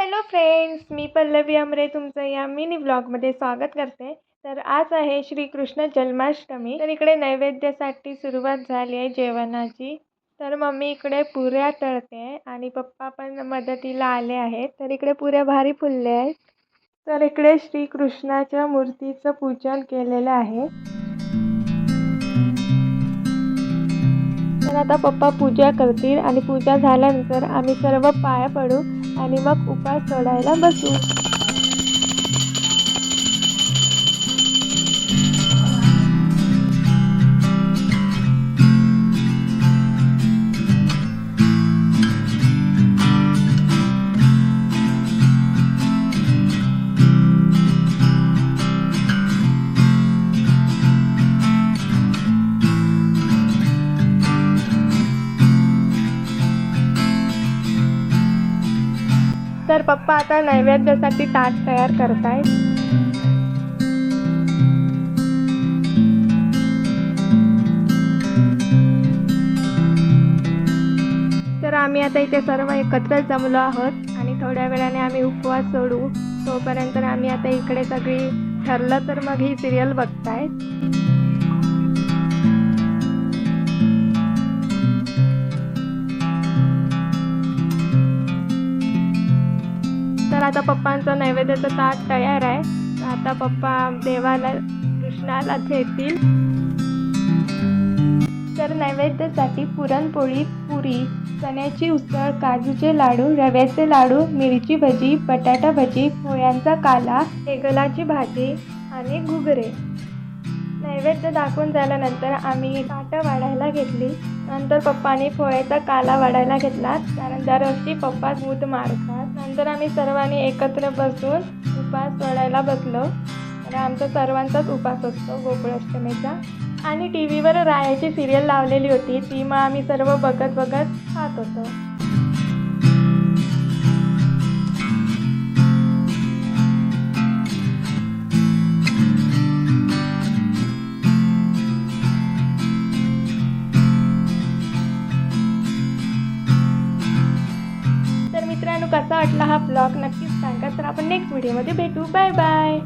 Hello friends, मी पल्लवी अमरे तुमचं या mini ब्लॉगमध्ये स्वागत करते। तर आज आहे श्रीकृष्ण जन्माष्टमी। तर इकडे नैवेद्यासाठी सुरुवात झाली आहे जेवणाची। तर मम्मी इकडे पुऱ्या तळते आणि पप्पा पण मदतीला आले आहेत। तर इकडे पुऱ्या भारी फुलले आहेत। तर इकडे श्रीकृष्णाच्या मूर्तीचं पूजन केलेलं आहे। तर आता पप्पा पूजा करतील आणि पूजा झाल्यानंतर आम्ही सर्व पाया पडू आणि मग उपास सोडायला बसू। तर पप्पा आता नैवेद्यासाठी ताट तयार करतायत। तर आम्ही आता इथे सर्व एकत्र जमलो आहोत आणि थोड्या वेळाने आम्ही उपवास सोडू। तोपर्यंत आम्ही आता इकडे सगळी ठरलं तर मग ही सिरियल बघतायत। तर आता पप्पांचं नैवेद्याचं ताट तयार आहे। आता पप्पा देवाला कृष्णाला देतील। तर नैवेद्यासाठी पुरणपोळी, पुरी, चण्याची उसळ, काजूचे लाडू, रव्याचे लाडू, मिरची भजी, बटाटा भजी, पोळ्यांचा काला, टेगलाची भाजी आणि घुगरे। नैवेद्य दाखवून झाल्यानंतर आम्ही ताटं वाढायला घेतली। नंतर पप्पांनी पोळ्याचा काला वाढायला घेतला, कारण दरवर्षी पप्पा मूठ मारतात। नंतर आम्ही सर्वांनी एकत्र बसून उपास सोडायला बसलो। आणि आमचा सर्वांचाच उपास असतो गोकुळाष्टमीचा। आणि टी व्हीवर रायाची सिरियल लावलेली होती, ती मग आम्ही सर्व बघत बघत खात होतो। तर मित्रांनो, कसा वाटला हा ब्लॉग नक्कीच सांगा। तर आपण नेक्स्ट व्हिडिओमध्ये भेटू। Bye bye.